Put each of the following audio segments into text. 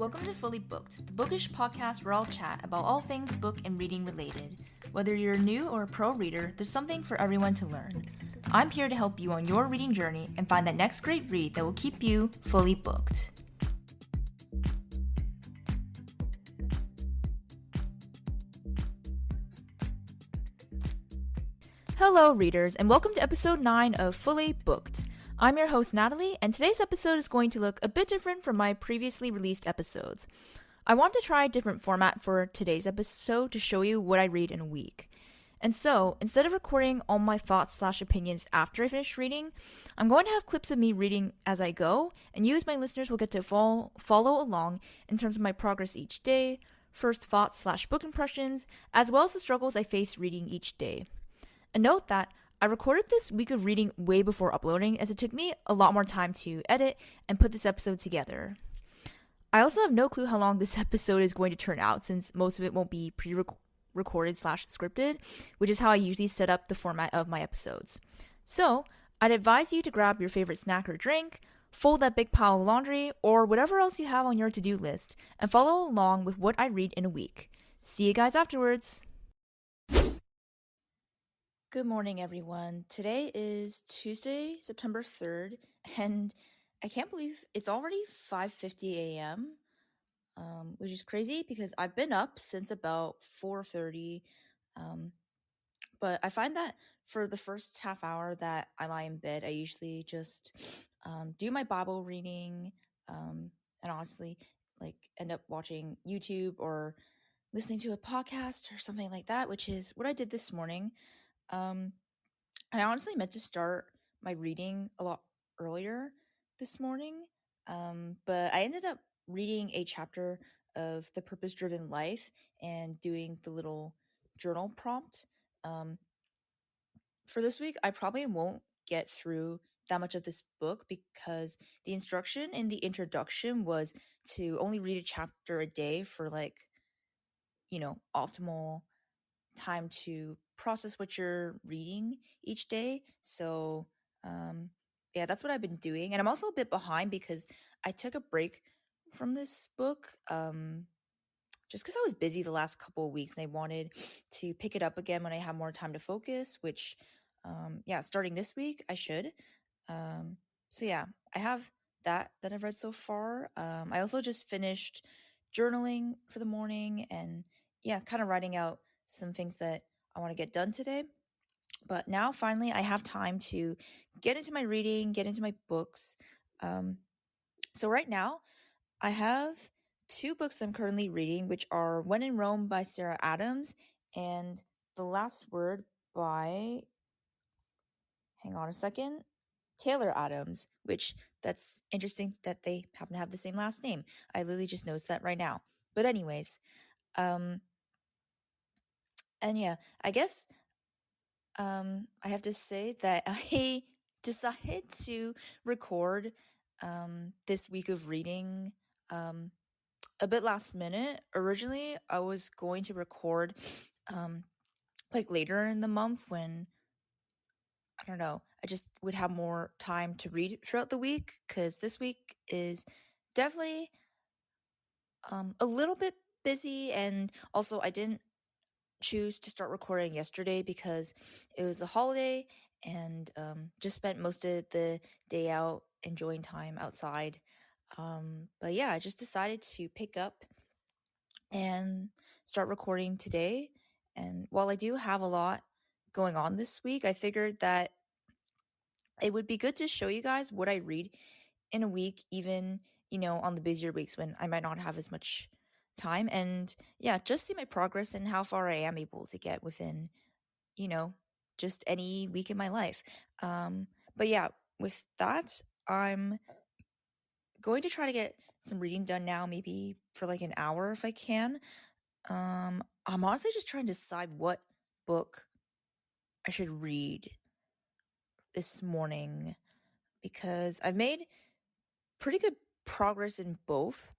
welcome to Fully Booked, the bookish podcast where I'll chat about all things book and reading related. Whether you're new or a pro reader, there's something for everyone to learn. I'm here to help you on your reading journey and find that next great read that will keep you fully booked. Hello, readers, and welcome to episode 9 of Fully Booked. I'm your host, Natalie, and today's episode is going to look a bit different from my previously released episodes. I want to try a different format for today's episode to show you what I read in a week. And so, instead of recording all my thoughts/opinions after I finish reading, I'm going to have clips of me reading as I go, and you as my listeners will get to follow along in terms of my progress each day, first thoughts/book impressions, as well as the struggles I face reading each day. And note that I recorded this week of reading way before uploading, as it took me a lot more time to edit and put this episode together. I also have no clue how long this episode is going to turn out, since most of it won't be pre-recorded/scripted, which is how I usually set up the format of my episodes. So, I'd advise you to grab your favorite snack or drink, fold that big pile of laundry, or whatever else you have on your to-do list, and follow along with what I read in a week. See you guys afterwards! Good morning, everyone. Today is Tuesday, September 3rd, and I can't believe it's already 5:50 a.m., which is crazy because I've been up since about 4:30, but I find that for the first half hour that I lie in bed, I usually just do my Bible reading, and honestly, end up watching YouTube or listening to a podcast or something like that, which is what I did this morning. I honestly meant to start my reading a lot earlier this morning, but I ended up reading a chapter of The Purpose Driven Life and doing the little journal prompt. For this week, I probably won't get through that much of this book because the instruction in the introduction was to only read a chapter a day for optimal time to process what you're reading each day. So, yeah, that's what I've been doing. And I'm also a bit behind because I took a break from this book just because I was busy the last couple of weeks and I wanted to pick it up again when I have more time to focus, which, yeah, starting this week, I should. So, yeah, I have that I've read so far. I also just finished journaling for the morning and, yeah, kind of writing out some things that I want to get done today. But now finally I have time to get into my reading, get into my books. So right now I have two books I'm currently reading, which are When in Rome by Sarah Adams and The Last Word by, hang on a second, Taylor Adams, which that's interesting that they happen to have the same last name. I literally just noticed that right now. But anyways, and yeah, I guess I have to say that I decided to record this week of reading a bit last minute. Originally, I was going to record later in the month when, I don't know, I just would have more time to read throughout the week, because this week is definitely a little bit busy, and also I didn't choose to start recording yesterday because it was a holiday and just spent most of the day out enjoying time outside. But yeah, I just decided to pick up and start recording today. And while I do have a lot going on this week, I figured that it would be good to show you guys what I read in a week, even, on the busier weeks when I might not have as much time. And yeah, just see my progress and how far I am able to get within, just any week in my life. But yeah, with that, I'm going to try to get some reading done now, maybe for like an hour if I can. I'm honestly just trying to decide what book I should read this morning because I've made pretty good progress in both.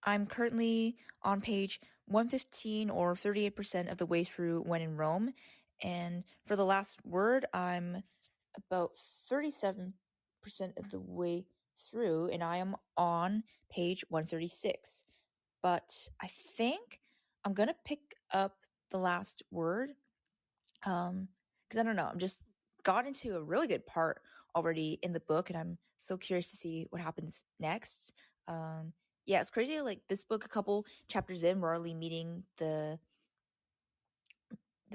I'm currently on page 115 or 38% of the way through When in Rome. And for The Last Word, I'm about 37% of the way through and I am on page 136. But I think I'm gonna pick up the last word. Because I don't know, I'm just got into a really good part already in the book, and I'm so curious to see what happens next. Yeah, it's crazy. Like this book, a couple chapters in, we're already meeting the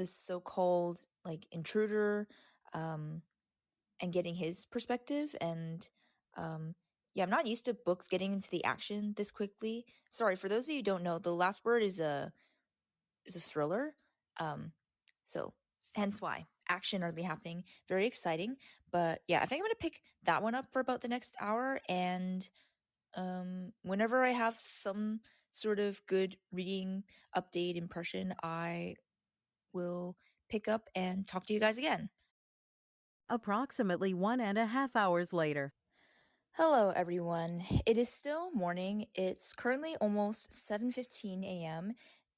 so-called like intruder, um, and getting his perspective. And yeah, I'm not used to books getting into the action this quickly. Sorry, for those of you who don't know, the last word is a thriller. Um, so hence why action early happening. Very exciting. But yeah, I think I'm gonna pick that one up for about the next hour. And whenever I have some sort of good reading update impression, I will pick up and talk to you guys again. Approximately 1.5 hours later. Hello everyone. It is still morning. It's currently almost 7:15 a.m.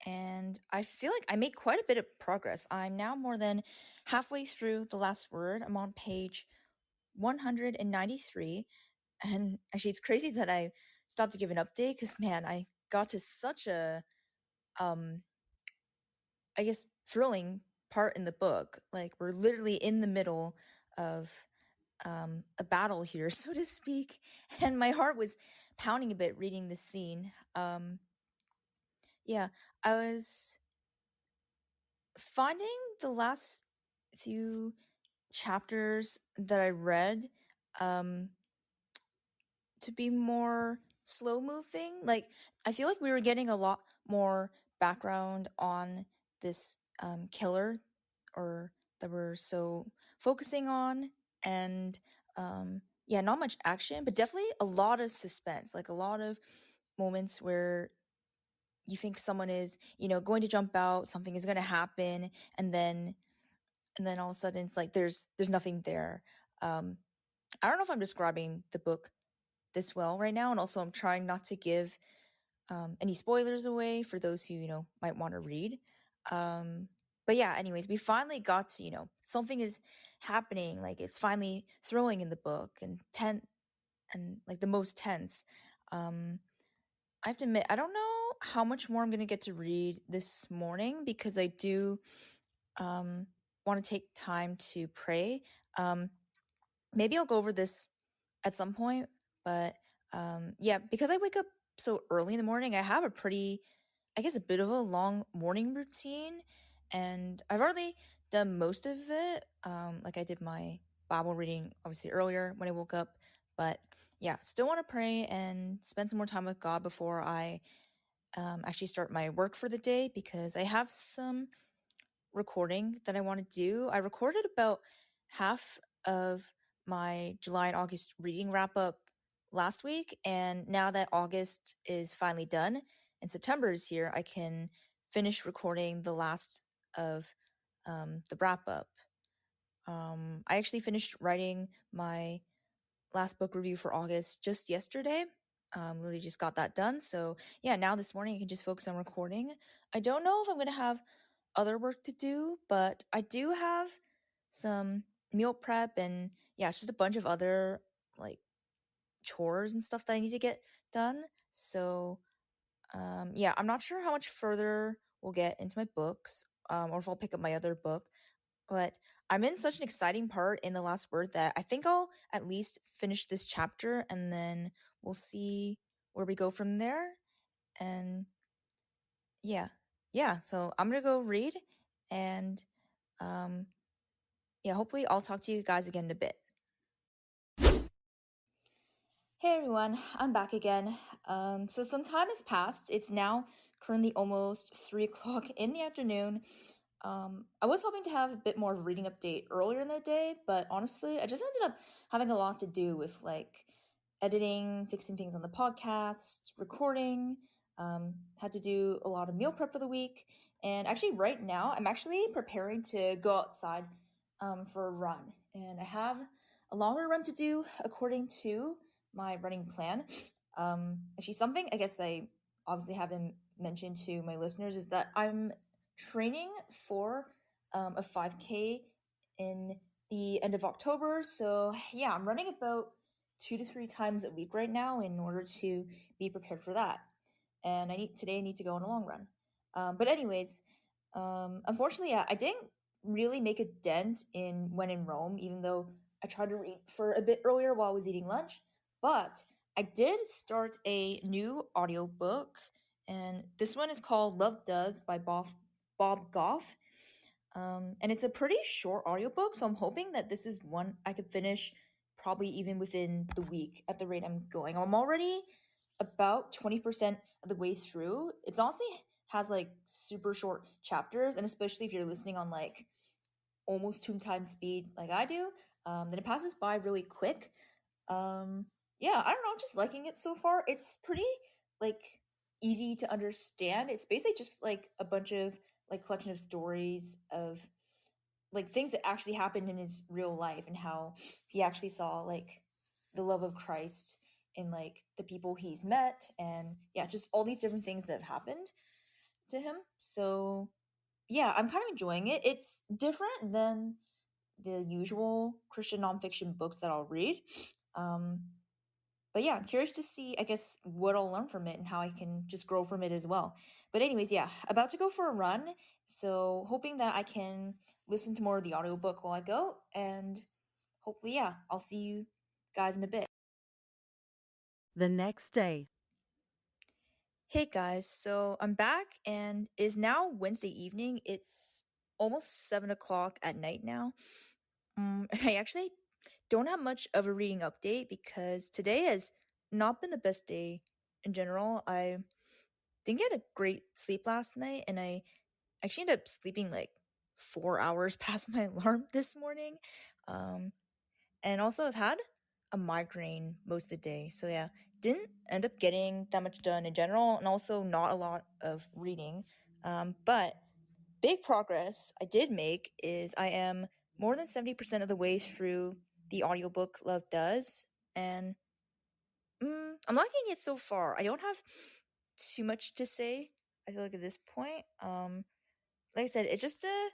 and I feel like I made quite a bit of progress. I'm now more than halfway through the last word. I'm on page 193, and actually it's crazy that I stopped to give an update cuz man, I got to such a um I guess thrilling part in the book. Like we're literally in the middle of a battle here, so to speak. And my heart was pounding a bit reading this scene. Yeah, I was finding the last few chapters that I read um, to be more slow moving. Like, I feel like we were getting a lot more background on this killer or that we're so focusing on. And yeah, not much action, but definitely a lot of suspense, like a lot of moments where you think someone is, going to jump out, something is going to happen, and then all of a sudden it's like there's nothing there. um I don't know if I'm describing the book this well right now, and also I'm trying not to give any spoilers away for those who might want to read. um but yeah, anyways, we finally got to, something is happening, like it's finally throwing in the book and tense, and like the most tense. I have to admit, I don't know how much more I'm gonna get to read this morning because I do want to take time to pray. um Maybe I'll go over this at some point, but yeah, because I wake up so early in the morning, I have a pretty, I guess, a bit of a long morning routine, and I've already done most of it. Like I did my Bible reading obviously earlier when I woke up, but yeah, still want to pray and spend some more time with God before I actually start my work for the day because I have some recording that I want to do. I recorded about half of my July and August reading wrap up last week, and now that August is finally done and September is here, I can finish recording the last of the wrap up. I actually finished writing my last book review for August just yesterday. Lily just got that done. So yeah, now this morning I can just focus on recording. I don't know if I'm gonna have other work to do, but I do have some meal prep and yeah, just a bunch of other like chores and stuff that I need to get done. So yeah, I'm not sure how much further we'll get into my books, or if I'll pick up my other book, but I'm in such an exciting part in the last word that I think I'll at least finish this chapter and then we'll see where we go from there. And yeah, yeah. So I'm gonna go read, and um, yeah, hopefully I'll talk to you guys again in a bit. Hey everyone, I'm back again. So some time has passed. It's now currently almost 3 o'clock in the afternoon. I was hoping to have a bit more of a reading update earlier in the day, but honestly, I just ended up having a lot to do with like editing, fixing things on the podcast, recording. Had to do a lot of meal prep for the week, and actually, right now, I'm actually preparing to go outside for a run, and I have a longer run to do according to my running plan. Actually, something I guess I obviously haven't mentioned to my listeners is that I'm training for a 5K in the end of October. So yeah, I'm running about 2 to 3 times a week right now in order to be prepared for that. And I need to go on a long run. But anyways, unfortunately, yeah, I didn't really make a dent in When in Rome, even though I tried to read for a bit earlier while I was eating lunch. But I did start a new audiobook, and this one is called Love Does by Bob Goff. And it's a pretty short audiobook, so I'm hoping that this is one I could finish probably even within the week at the rate I'm going. I'm already about 20% of the way through. It's honestly has like super short chapters, and especially if you're listening on like almost 2 times speed like I do, then it passes by really quick. Yeah, I don't know, I'm just liking it so far. It's pretty like easy to understand. It's basically just like a bunch of like collection of stories of like things that actually happened in his real life and how he actually saw like the love of Christ in like the people he's met, and yeah, just all these different things that have happened to him. So yeah, I'm kind of enjoying it. It's different than the usual Christian nonfiction books that I'll read. Um, but yeah, I'm curious to see, I guess, what I'll learn from it and how I can just grow from it as well. But anyways, yeah, about to go for a run. So hoping that I can listen to more of the audiobook while I go. And hopefully, yeah, I'll see you guys in a bit. The next day, Hey guys, so I'm back and it is now Wednesday evening. It's almost 7 o'clock at night now. And I actually don't have much of a reading update because today has not been the best day in general. I didn't get a great sleep last night, and I actually ended up sleeping like 4 hours past my alarm this morning. Um, and also, I've had a migraine most of the day. So, yeah, didn't end up getting that much done in general, and also not a lot of reading. But big progress I did make is I am more than 70% of the way through the audiobook Love Does. And I'm liking it so far. I don't have too much to say, I feel like, at this point. Like I said, it's just a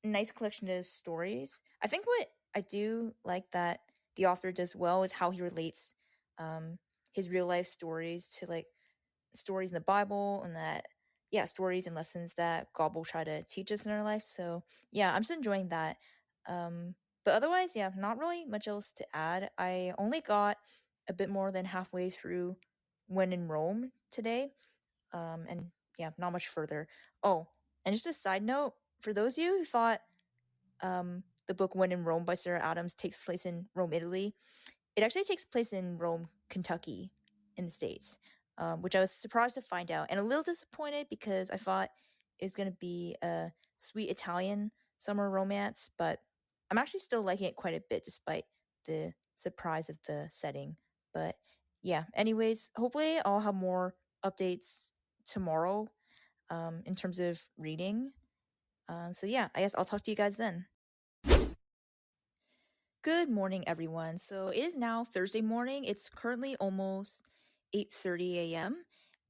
nice collection of stories. I think what I do like that the author does well is how he relates um his real life stories to like stories in the Bible, and that yeah, stories and lessons that God will try to teach us in our life. So yeah, I'm just enjoying that. Um but otherwise, yeah, not really much else to add. I only got a bit more than halfway through When in Rome today. And yeah, not much further. Oh, and just a side note, for those of you who thought the book When in Rome by Sarah Adams takes place in Rome, Italy, it actually takes place in Rome, Kentucky, in the States, which I was surprised to find out and a little disappointed because I thought it was going to be a sweet Italian summer romance, but I'm actually still liking it quite a bit despite the surprise of the setting. But yeah, anyways, hopefully I'll have more updates tomorrow in terms of reading. So yeah, I guess I'll talk to you guys then. Good morning, everyone. So it is now Thursday morning. It's currently almost 8:30 a.m.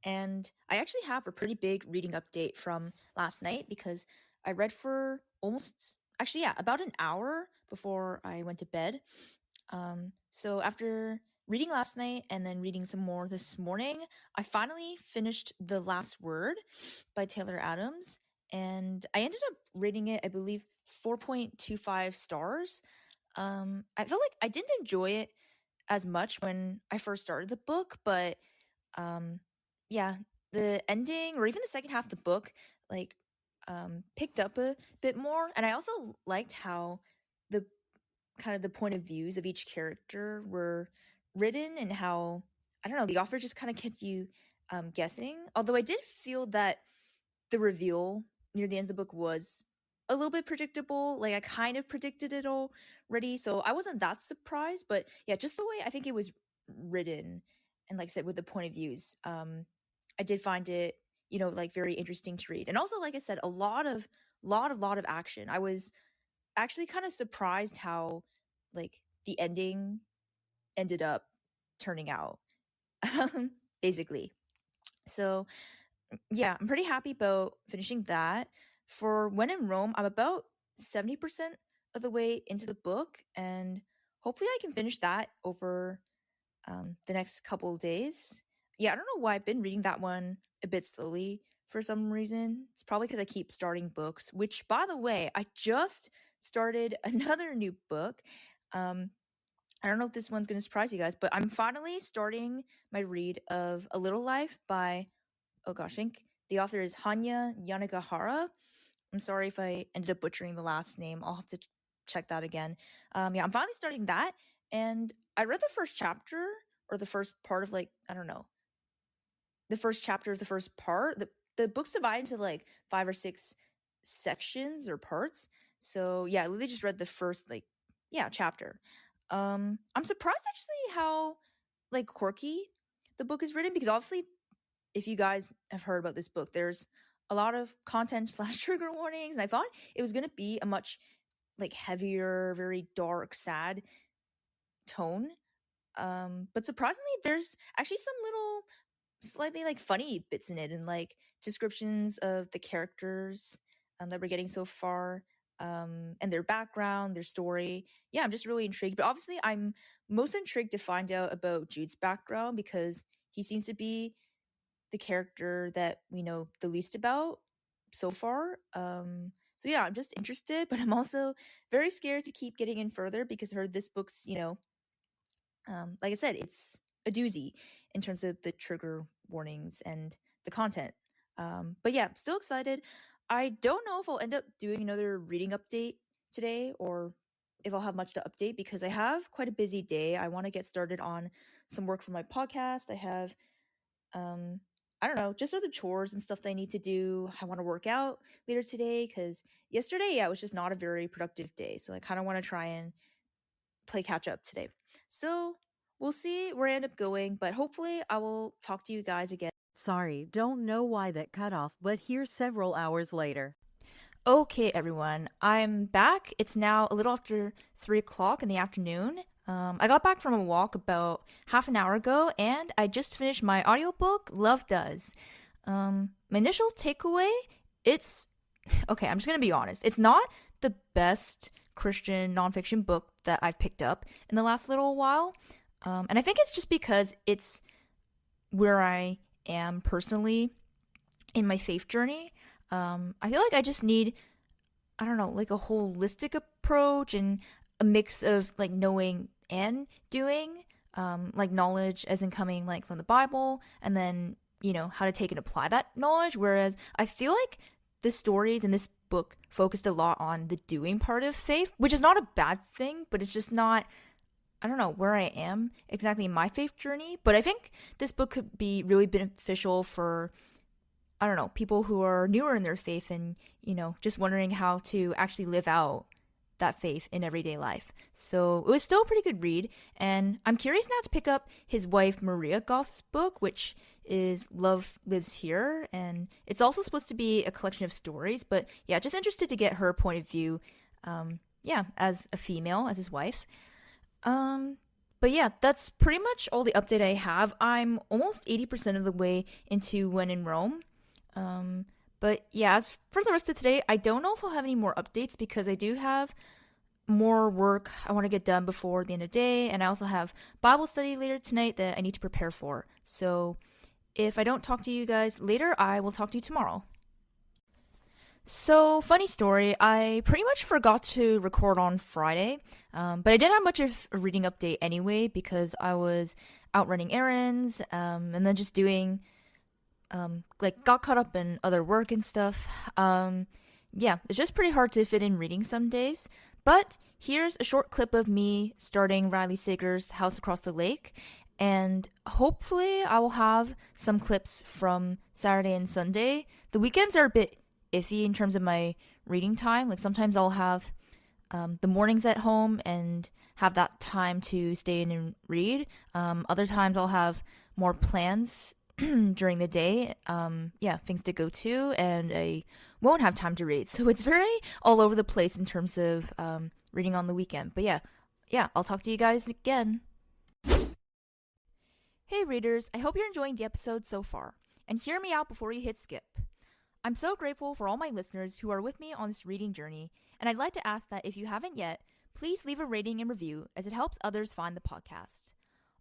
And I actually have a pretty big reading update from last night because I read for almost, actually, yeah, about an hour before I went to bed. So after reading last night and then reading some more this morning, I finally finished The Last Word by Taylor Adams. And I ended up rating it, I believe, 4.25 stars. I felt like I didn't enjoy it as much when I first started the book, but um, yeah, the ending or even the second half of the book, like, picked up a bit more, and I also liked how the kind of the point of views of each character were written, and how I don't know, the author just kind of kept you guessing. Although I did feel that the reveal near the end of the book was a little bit predictable. Like I kind of predicted it already, so I wasn't that surprised. But yeah, just the way I think it was written, and like I said, with the point of views, I did find it, like very interesting to read. And also, like I said, a lot of action. I was actually kind of surprised how like the ending ended up turning out, basically. So yeah, I'm pretty happy about finishing that. For When in Rome, I'm about 70% of the way into the book, and hopefully I can finish that over the next couple of days. Yeah, I don't know why I've been reading that one a bit slowly for some reason. It's probably because I keep starting books, which, by the way, I just started another new book. Um, I don't know if this one's going to surprise you guys, but I'm finally starting my read of A Little Life by, oh gosh, I think the author is Hanya Yanagihara. I'm sorry if I ended up butchering the last name. I'll have to check that again. Yeah, I'm finally starting that, and I read the first chapter or the first part of like I don't know the first chapter of the first part. The book's divided into like 5 or 6 sections or parts. So yeah, I literally just read the first like chapter. I'm surprised actually how like quirky the book is written because obviously if you guys have heard about this book, there's a lot of content slash trigger warnings. And I thought it was going to be a much like heavier, very dark, sad tone. But surprisingly, there's actually some little slightly like funny bits in it and like descriptions of the characters that we're getting so far and their background, their story. Yeah, I'm just really intrigued. But obviously, I'm most intrigued to find out about Jude's background because he seems to be the character that we know the least about so far. So yeah, I'm just interested, but I'm also very scared to keep getting in further because I heard this book's, like I said, it's a doozy in terms of the trigger warnings and the content. But yeah, still excited. I don't know if I'll end up doing another reading update today or if I'll have much to update because I have quite a busy day. I want to get started on some work for my podcast. I have um, I don't know, just other chores and stuff that I need to do. I want to work out later today because yesterday, yeah, it was just not a very productive day. So I kind of want to try and play catch up today. So we'll see where I end up going, but hopefully I will talk to you guys again. Sorry, don't know why that cut off, but here's several hours later. Okay, everyone, I'm back. It's now a little after 3 o'clock in the afternoon. I got back from a walk about half an hour ago, and I just finished my audiobook, Love Does. My initial takeaway, it's okay, I'm just gonna be honest. It's not the best Christian nonfiction book that I've picked up in the last little while. And I think it's just because it's where I am personally in my faith journey. I feel like I just need, I don't know, like a holistic approach and a mix of like knowing and doing, like knowledge as in coming like from the Bible, and then, how to take and apply that knowledge. Whereas I feel like the stories in this book focused a lot on the doing part of faith, which is not a bad thing, but it's just not, I don't know, where I am exactly in my faith journey. But I think this book could be really beneficial for, I don't know, people who are newer in their faith and, just wondering how to actually live out that faith in everyday life. So it was still a pretty good read. And I'm curious now to pick up his wife Maria Goff's book, which is Love Lives Here. And it's also supposed to be a collection of stories. But yeah, just interested to get her point of view, as a female, as his wife. But yeah, that's pretty much all the update I have. I'm almost 80% of the way into When in Rome. But yeah, as for the rest of today, I don't know if I'll have any more updates because I do have more work I want to get done before the end of the day, and I also have Bible study later tonight that I need to prepare for. So if I don't talk to you guys later, I will talk to you tomorrow. So, funny story, I pretty much forgot to record on Friday, but I didn't have much of a reading update anyway because I was out running errands and then just doing got caught up in other work and stuff. Yeah, it's just pretty hard to fit in reading some days. But here's a short clip of me starting Riley Sager's House Across the Lake, and hopefully I will have some clips from Saturday and Sunday. The weekends are a bit iffy in terms of my reading time. Like sometimes I'll have the mornings at home and have that time to stay in and read. Other times I'll have more plans during the day, things to go to, and I won't have time to read. So it's very all over the place in terms of reading on the weekend. But yeah, I'll talk to you guys again. Hey readers, I hope you're enjoying the episode so far. And hear me out before you hit skip. I'm so grateful for all my listeners who are with me on this reading journey, and I'd like to ask that if you haven't yet, please leave a rating and review as it helps others find the podcast.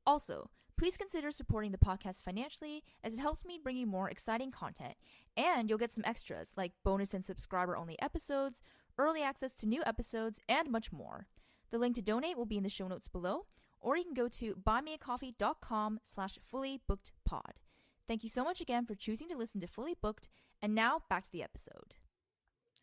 Also, please consider supporting the podcast financially as it helps me bring you more exciting content. And you'll get some extras like bonus and subscriber only episodes, early access to new episodes, and much more. The link to donate will be in the show notes below, or you can go to buymeacoffee.com/fullybookedpod. Thank you so much again for choosing to listen to Fully Booked, and now back to the episode.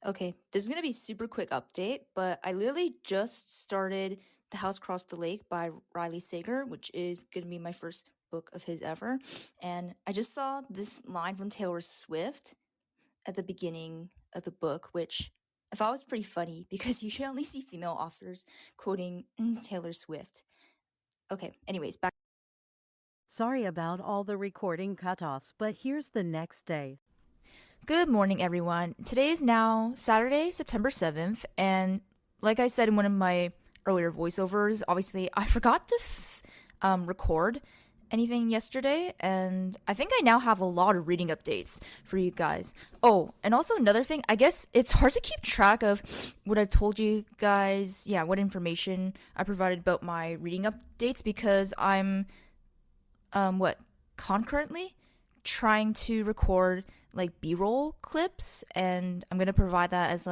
Okay, this is going to be a super quick update, but I literally just started The House Across the Lake by Riley Sager, which is going to be my first book of his ever. And I just saw this line from Taylor Swift at the beginning of the book, which I thought was pretty funny because you should only see female authors quoting Taylor Swift. Okay, anyways, back. Sorry about all the recording cutoffs, but here's the next day. Good morning, everyone. Today is now Saturday, September 7th, and like I said in one of my earlier voiceovers, obviously I forgot to record anything yesterday, and I think I now have a lot of reading updates for you guys. Oh, and also another thing, I guess it's hard to keep track of what I've told you guys, what information I provided about my reading updates because I'm concurrently trying to record like B-roll clips, and I'm gonna provide that as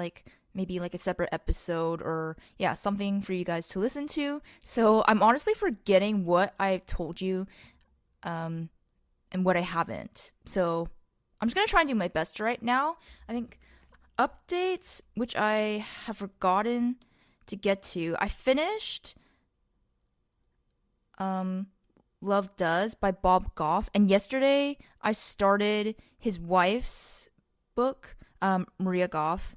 maybe a separate episode or something for you guys to listen to. So I'm honestly forgetting what I've told you and what I haven't. So I'm just gonna try and do my best right now. I think updates which I have forgotten to get to. I finished Love Does by Bob Goff. And yesterday I started his wife's book, Maria Goff's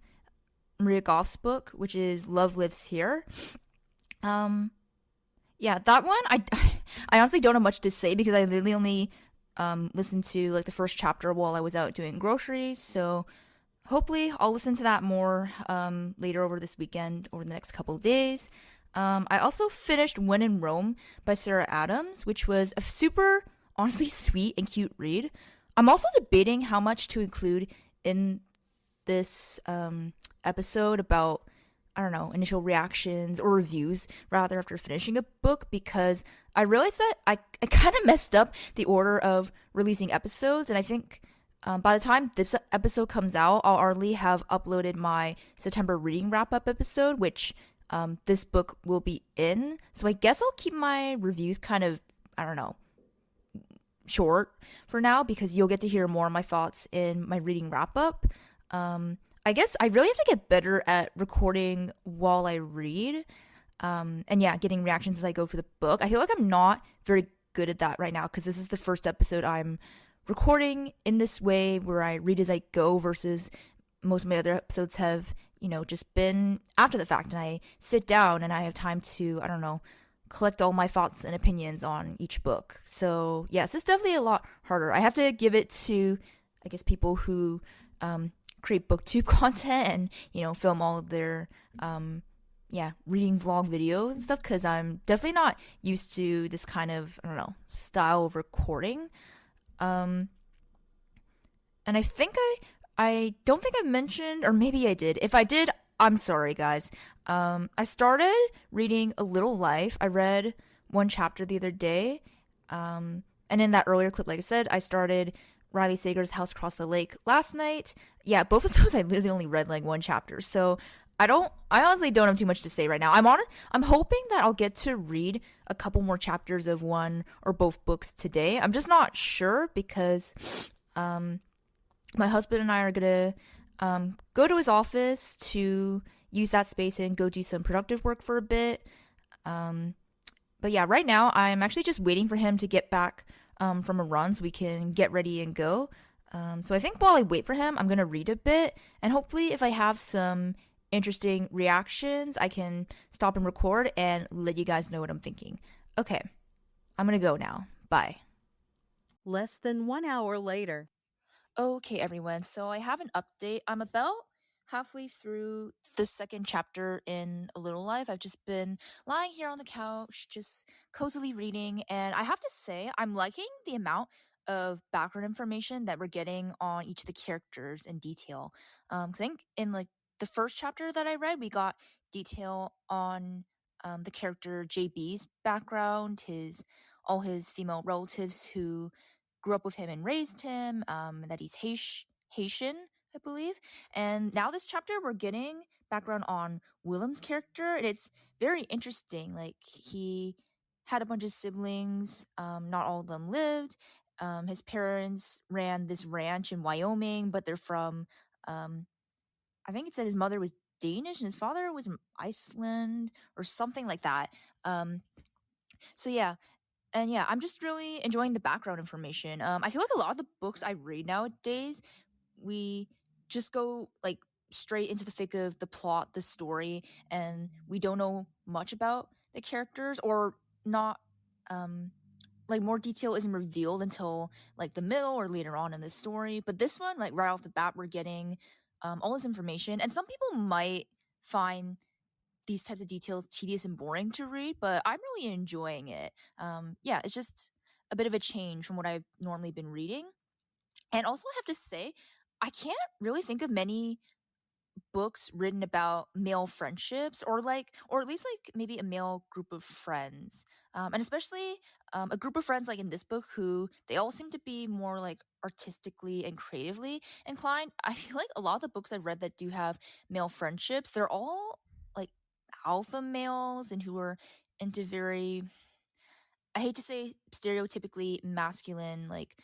book, which is Love Lives Here. That one I honestly don't have much to say because I literally only listened to the first chapter while I was out doing groceries. So hopefully I'll listen to that more later over this weekend, over the next couple of days. I also finished When in Rome by Sarah Adams, which was a super, honestly, sweet and cute read. I'm also debating how much to include in this episode about, I don't know, initial reactions or reviews, rather, after finishing a book, because I realized that I kind of messed up the order of releasing episodes, and I think by the time this episode comes out, I'll already have uploaded my September reading wrap-up episode, which this book will be in. So I guess I'll keep my reviews kind of, I don't know, short for now because you'll get to hear more of my thoughts in my reading wrap up. I guess I really have to get better at recording while I read. Getting reactions as I go through the book. I feel like I'm not very good at that right now because this is the first episode I'm recording in this way where I read as I go versus most of my other episodes have just been after the fact, and I sit down and I have time to, I don't know, collect all my thoughts and opinions on each book. So yes, it's definitely a lot harder. I have to give it to, I guess, people who create booktube content and film all of their reading vlog videos and stuff, because I'm definitely not used to this kind of, I don't know, style of recording. And I think I don't think I mentioned, or maybe I did. If I did, I'm sorry, guys. I started reading A Little Life. I read one chapter the other day. And in that earlier clip, like I said, I started Riley Sager's House Across the Lake last night. Yeah, both of those I literally only read one chapter. So I honestly don't have too much to say right now. I'm hoping that I'll get to read a couple more chapters of one or both books today. I'm just not sure because my husband and I are gonna go to his office to use that space and go do some productive work for a bit. But yeah, right now I'm actually just waiting for him to get back from a run so we can get ready and go. So I think while I wait for him, I'm gonna read a bit, and hopefully if I have some interesting reactions, I can stop and record and let you guys know what I'm thinking. Okay, I'm gonna go now. Bye. Less than 1 hour later. Okay, everyone. So I have an update. I'm about halfway through the second chapter in A Little Life. I've just been lying here on the couch, just cozily reading, and I have to say, I'm liking the amount of background information that we're getting on each of the characters in detail. 'Cause I think in the first chapter that I read, we got detail on the character JB's background, his all his female relatives who grew up with him and raised him, that he's Haitian, I believe. And now this chapter, we're getting background on Willem's character, and it's very interesting. Like, he had a bunch of siblings, not all of them lived. His parents ran this ranch in Wyoming, but they're from, I think it said his mother was Danish and his father was from Iceland or something like that. Um, so yeah, and yeah, I'm just really enjoying the background information. I feel like a lot of the books I read nowadays, we just go like straight into the thick of the plot, the story, and we don't know much about the characters, or not. Like, more detail isn't revealed until like the middle or later on in the story. But this one, like right off the bat, we're getting all this information, and some people might find these types of details tedious and boring to read, but I'm really enjoying it. Yeah, it's just a bit of a change from what I've normally been reading. And also, I have to say, I can't really think of many books written about male friendships, or like, or at least like maybe a male group of friends, and especially a group of friends like in this book who they all seem to be more like artistically and creatively inclined. I feel like a lot of the books I've read that do have male friendships, they're all like alpha males and who are into very, I hate to say stereotypically masculine like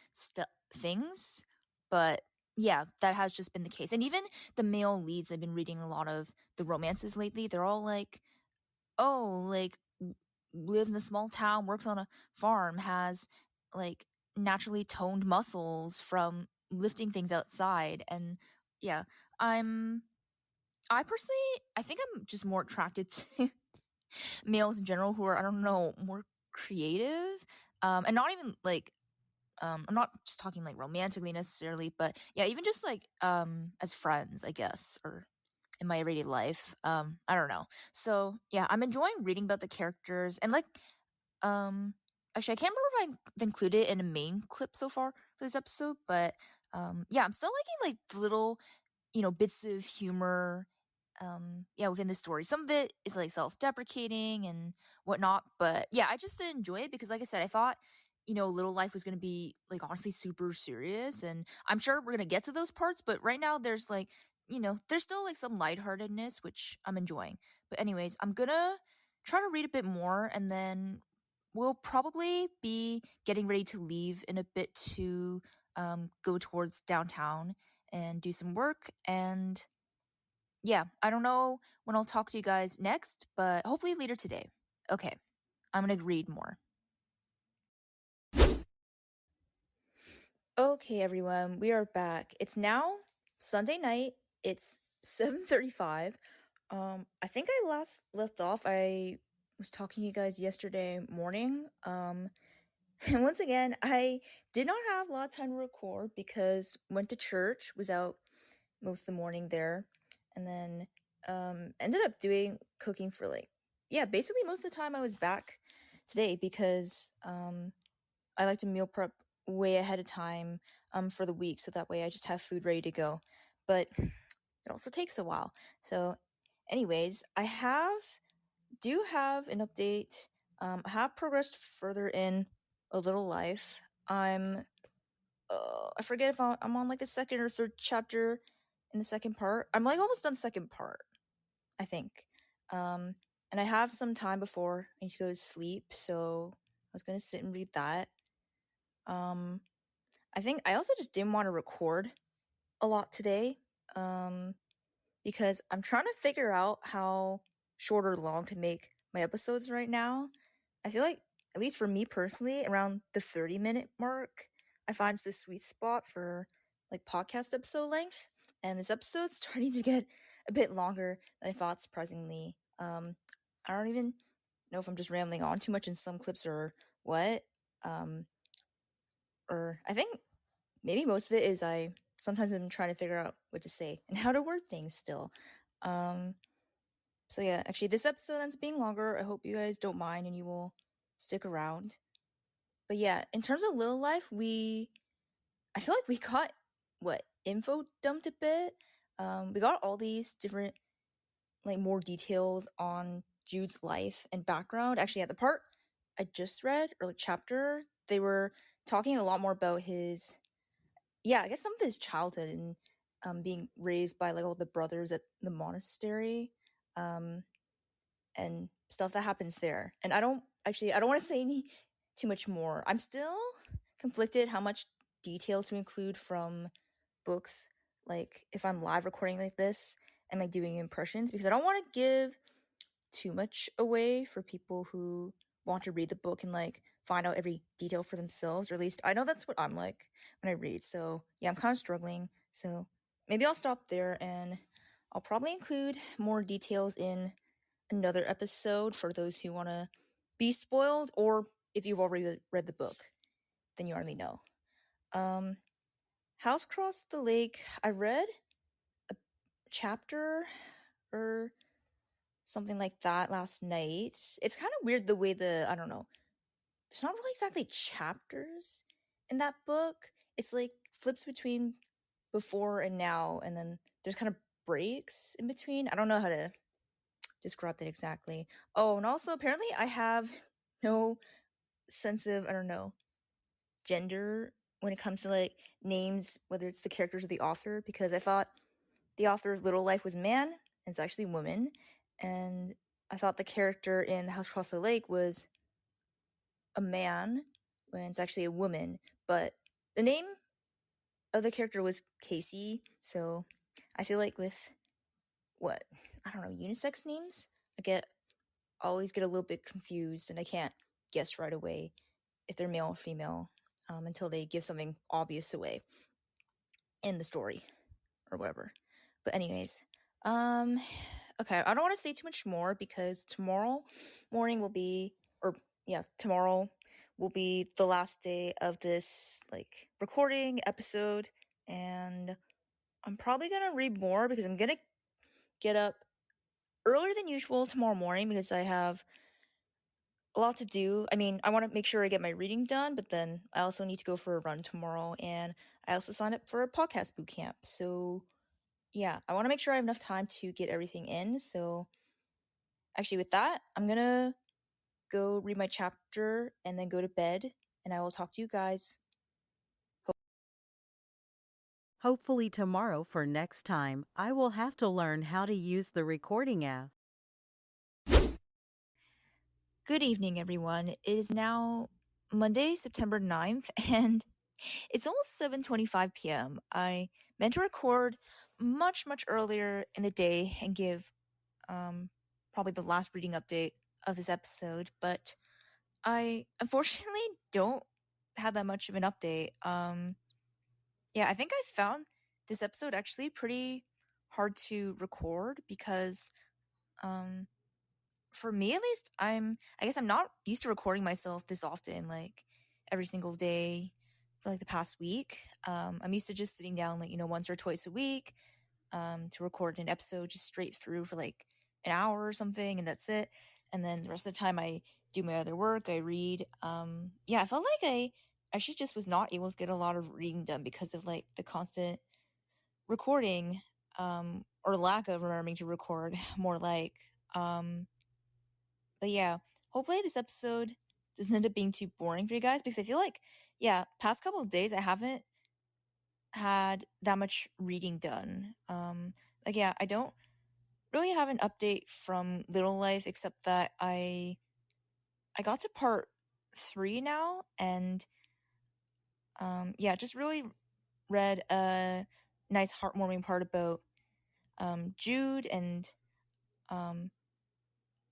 things, but yeah, that has just been the case. And even the male leads, I've been reading a lot of the romances lately. They're all like, oh, like lives in a small town, works on a farm, has like naturally toned muscles from lifting things outside. And yeah, I'm I personally, I think I'm just more attracted to males in general who are, I don't know, more creative, and not even like, I'm not just talking like romantically necessarily, but yeah, even just like as friends, I guess, or in my everyday life. I don't know. So yeah, I'm enjoying reading about the characters, and like, um actually, I can't remember if I've included it in a main clip so far for this episode, but yeah, I'm still liking like the little, bits of humor, yeah, within the story. Some of it is like self-deprecating and whatnot, but yeah, I just enjoy it because, like I said, I thought, Little Life was gonna be like honestly super serious, and I'm sure we're gonna get to those parts, but right now there's like, there's still like some lightheartedness, which I'm enjoying. But anyways, I'm gonna try to read a bit more, and then we'll probably be getting ready to leave in a bit to go towards downtown and do some work. And yeah, I don't know when I'll talk to you guys next, but hopefully later today. Okay, I'm gonna read more. Okay, everyone, we are back. It's now Sunday night. It's 7:35. I think I last left off. I was talking to you guys yesterday morning. And once again, I did not have a lot of time to record because went to church, was out most of the morning there, and then ended up doing cooking for like, yeah, basically most of the time I was back today because I like to meal prep way ahead of time for the week, so that way I just have food ready to go. But it also takes a while. So anyways, do have an update. I have progressed further in A Little Life. I forget if I'm on like the second or third chapter in the second part. I'm like almost done the second part, I think. And I have some time before I need to go to sleep, so I was gonna sit and read that. Um, I think I also just didn't want to record a lot today, because I'm trying to figure out how short or long to make my episodes right now. I feel like, at least for me personally, around the 30-minute mark, I find it's the sweet spot for like podcast episode length. And this episode's starting to get a bit longer than I thought, surprisingly. I don't even know if I'm just rambling on too much in some clips or what. Um, or I think maybe most of it is I sometimes I'm trying to figure out what to say and how to word things still. Um, so yeah, actually this episode ends up being longer. I hope you guys don't mind and you will stick around. But yeah, in terms of Little Life, I feel like we got what info dumped a bit. We got all these different like more details on Jude's life and background. Actually, at the part I just read, or like chapter, they were talking a lot more about his, yeah, I guess some of his childhood and being raised by like all the brothers at the monastery. Um, and stuff that happens there. And I don't want to say any too much more. I'm still conflicted how much detail to include from books, like if I'm live recording like this and like doing impressions, because I don't want to give too much away for people who want to read the book and like find out every detail for themselves, or at least I know that's what I'm like when I read. So yeah, I'm kind of struggling. So maybe I'll stop there, and I'll probably include more details in another episode for those who want to be spoiled, or if you've already read the book, then you already know. Um, House Across the Lake, I read a chapter or something like that last night. It's kind of weird the way I don't know, there's not really exactly chapters in that book. It's like flips between before and now, and then there's kind of breaks in between. I don't know how to describe that exactly. Oh, and also apparently I have no sense of, I don't know, gender when it comes to like names, whether it's the characters or the author, because I thought the author of Little Life was man, and it's actually woman. And I thought the character in The House Across the Lake was a man when it's actually a woman. But the name of the character was Casey, so I feel like with what, I don't know, unisex names, always get a little bit confused, and I can't guess right away if they're male or female until they give something obvious away in the story or whatever. But anyways, um, okay, I don't want to say too much more because tomorrow morning will be, or yeah, tomorrow will be the last day of this like recording episode, and I'm probably gonna read more because I'm gonna get up earlier than usual tomorrow morning because I have a lot to do. I mean, I want to make sure I get my reading done, but then I also need to go for a run tomorrow, and I also signed up for a podcast boot camp. So, yeah, I want to make sure I have enough time to get everything in. So, actually, with that, I'm going to go read my chapter and then go to bed, and I will talk to you guys. Hopefully, tomorrow for next time, I will have to learn how to use the recording app. Good evening, everyone. It is now Monday, September 9th, and it's almost 7:25 p.m. I meant to record much, much earlier in the day and give probably the last reading update of this episode, but I unfortunately don't have that much of an update. Yeah, I think I found this episode actually pretty hard to record because um for me at least, I guess I'm not used to recording myself this often, like every single day for like the past week. I'm used to just sitting down like, once or twice a week to record an episode just straight through for like an hour or something, and that's it. And then the rest of the time I do my other work, I read. Yeah, I felt like I actually just was not able to get a lot of reading done because of like the constant recording or lack of remembering to record more like. But yeah, hopefully this episode doesn't end up being too boring for you guys because I feel like, yeah, past couple of days I haven't had that much reading done. Like yeah, I don't really have an update from Little Life except that I got to part 3 now, and yeah, just really read a nice heartwarming part about Jude, and um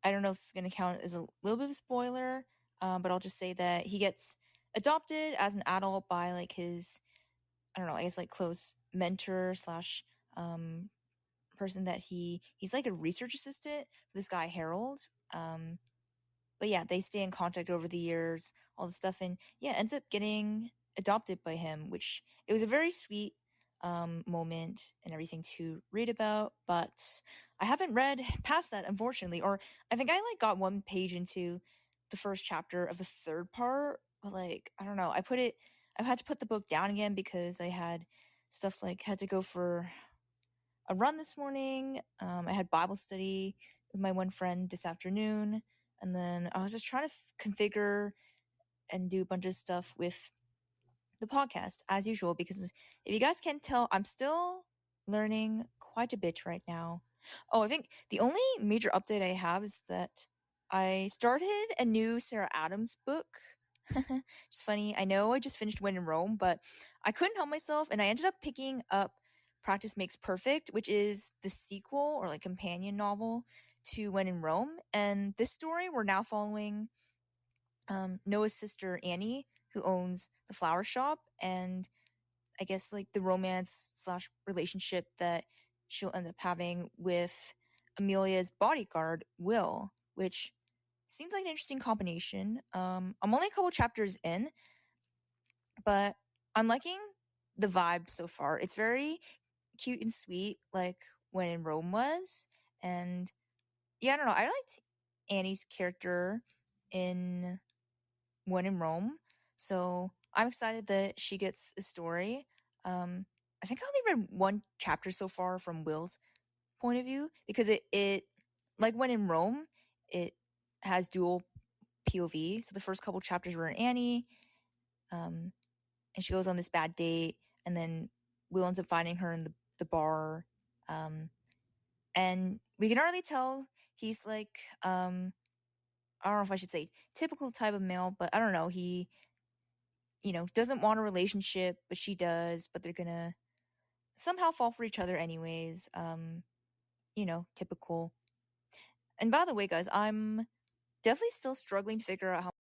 I don't know if this is going to count as a little bit of a spoiler, but I'll just say that he gets adopted as an adult by like his, I don't know, I guess like close mentor slash um, person that he's like a research assistant for this guy Harold. But yeah, they stay in contact over the years, all the stuff, and yeah, ends up getting adopted by him, which it was a very sweet moment and everything to read about. But I haven't read past that, unfortunately, or I think I like got one page into the first chapter of the third part, but like I don't know, I've had to put the book down again because I had stuff like had to go for a run this morning. I had Bible study with my one friend this afternoon. And then I was just trying to configure and do a bunch of stuff with the podcast as usual, because if you guys can tell, I'm still learning quite a bit right now. Oh, I think the only major update I have is that I started a new Sarah Adams book. It's funny. I know I just finished When in Rome, but I couldn't help myself and I ended up picking up Practice Makes Perfect, which is the sequel or like companion novel to When in Rome. And this story we're now following Noah's sister Annie, who owns the flower shop, and I guess like the romance slash relationship that she'll end up having with Amelia's bodyguard Will, which seems like an interesting combination. I'm only a couple chapters in, but I'm liking the vibe so far. It's very cute and sweet, like When in Rome was, and yeah, I don't know. I liked Annie's character in When in Rome. So I'm excited that she gets a story. I think I only read one chapter so far from Will's point of view, because it like When in Rome, it has dual POV. So the first couple chapters were Annie, um, and she goes on this bad date, and then Will ends up finding her in the bar, um, and we can already tell he's like I don't know if I should say typical type of male, but I don't know. He doesn't want a relationship, but she does, but they're gonna somehow fall for each other anyways. Typical. And by the way, guys, I'm definitely still struggling to figure out how.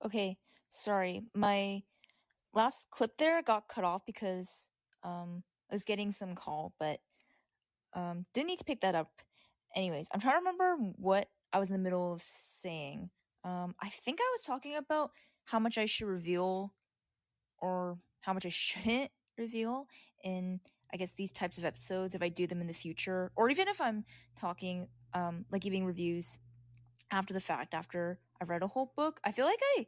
Okay, sorry. My last clip there got cut off because I was getting some call, but didn't need to pick that up. Anyways, I'm trying to remember what I was in the middle of saying. I think I was talking about how much I should reveal or how much I shouldn't reveal in, I guess, these types of episodes if I do them in the future, or even if I'm talking like giving reviews after the fact, after I've read a whole book. I feel like I've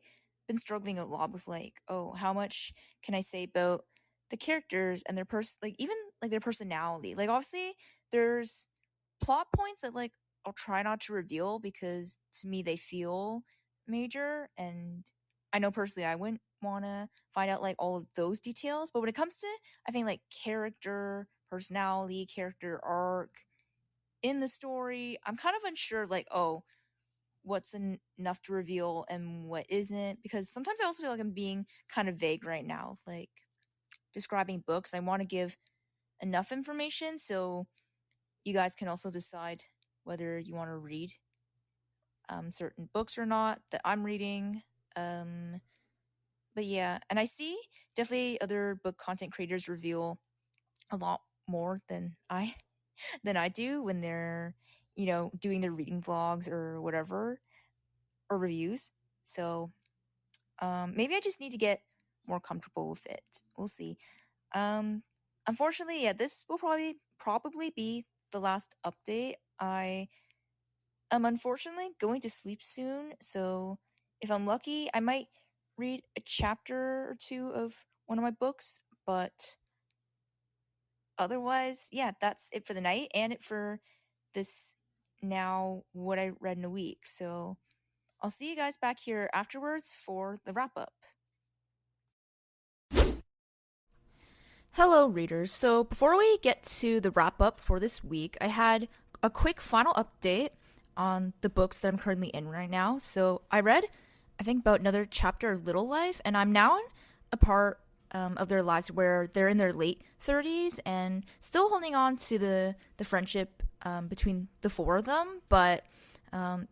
been struggling a lot with like, oh, how much can I say about the characters and their like even like their personality. Like obviously there's plot points that like I'll try not to reveal because to me they feel major, and I know personally I wouldn't want to find out like all of those details. But when it comes to, I think, like character, personality, character arc in the story, I'm kind of unsure like, oh, what's enough to reveal and what isn't, because sometimes I also feel like I'm being kind of vague right now, like describing books. I want to give enough information so you guys can also decide whether you want to read certain books or not that I'm reading. But yeah, and I see definitely other book content creators reveal a lot more than I do when they're doing their reading vlogs or whatever, or reviews. So maybe I just need to get more comfortable with it. We'll see. Um, Unfortunately, yeah, this will probably be the last update. I am unfortunately going to sleep soon, so if I'm lucky, I might read a chapter or two of one of my books, but otherwise, yeah, that's it for the night and it for this now what I read in a week. So I'll see you guys back here afterwards for the wrap up. Hello, readers. So, before we get to the wrap up for this week, I had a quick final update on the books that I'm currently in right now. So, I read, I think, about another chapter of Little Life, and I'm now in a part of their lives where they're in their late 30s and still holding on to the friendship between the four of them. But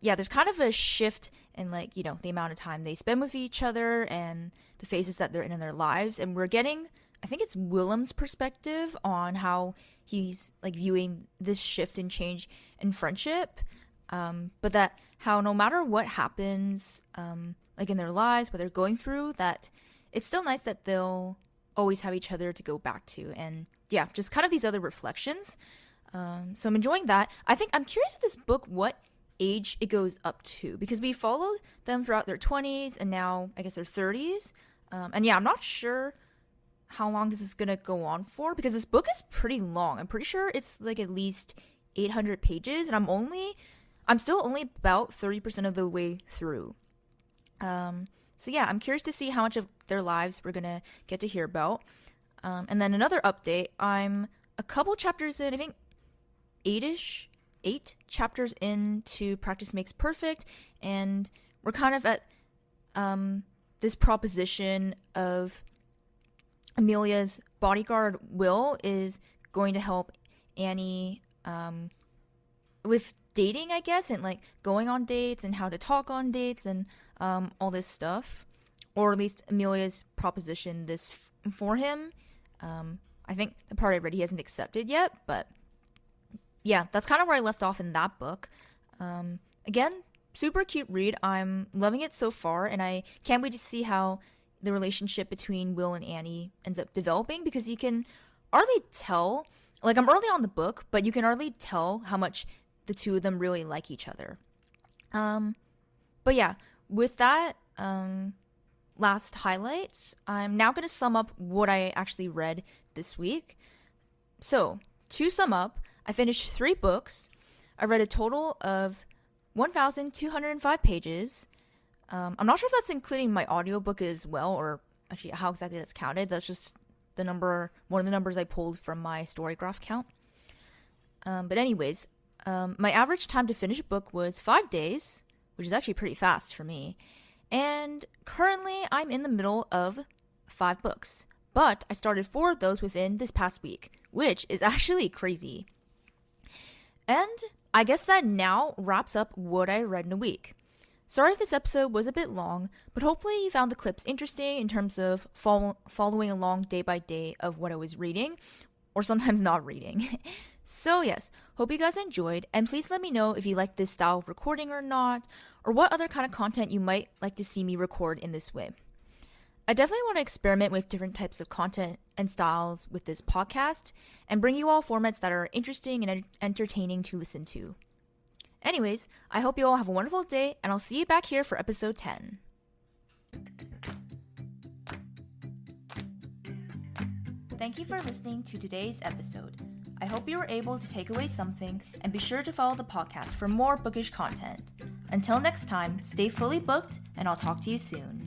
yeah, there's kind of a shift in like, the amount of time they spend with each other and the phases that they're in their lives. And we're getting, I think it's Willem's perspective on how he's like viewing this shift and change in friendship. But that how no matter what happens, like in their lives, what they're going through, that it's still nice that they'll always have each other to go back to. And yeah, just kind of these other reflections. So I'm enjoying that. I think I'm curious with this book what age it goes up to, because we followed them throughout their 20s and now I guess their 30s. And yeah, I'm not sure how long this is gonna go on for, because this book is pretty long. I'm pretty sure it's like at least 800 pages, and I'm still only about 30% of the way through. So yeah, I'm curious to see how much of their lives we're gonna get to hear about. And then another update, I'm a couple chapters in, I think 8 chapters into Practice Makes Perfect, and we're kind of at this proposition of Amelia's bodyguard Will is going to help Annie with dating, I guess, and like going on dates and how to talk on dates and all this stuff, or at least Amelia's proposition this for him. I think the part I read he hasn't accepted yet, but yeah, that's kind of where I left off in that book. Again, super cute read. I'm loving it so far, and I can't wait to see how the relationship between Will and Annie ends up developing, because you can hardly tell, like, I'm early on the book, but you can hardly tell how much the two of them really like each other. But yeah, with that last highlights, I'm now going to sum up what I actually read this week. So, to sum up, I finished 3 books. I read a total of 1,205 pages. I'm not sure if that's including my audiobook as well, or actually how exactly that's counted. That's just one of the numbers I pulled from my Storygraph count. But anyways, my average time to finish a book was 5 days, which is actually pretty fast for me. And currently I'm in the middle of 5 books. But I started 4 of those within this past week, which is actually crazy. And I guess that now wraps up what I read in a week. Sorry if this episode was a bit long, but hopefully you found the clips interesting in terms of following along day by day of what I was reading, or sometimes not reading. So yes, hope you guys enjoyed, and please let me know if you like this style of recording or not, or what other kind of content you might like to see me record in this way. I definitely want to experiment with different types of content and styles with this podcast, and bring you all formats that are interesting and entertaining to listen to. Anyways, I hope you all have a wonderful day, and I'll see you back here for episode 10. Thank you for listening to today's episode. I hope you were able to take away something, and be sure to follow the podcast for more bookish content. Until next time, stay fully booked, and I'll talk to you soon.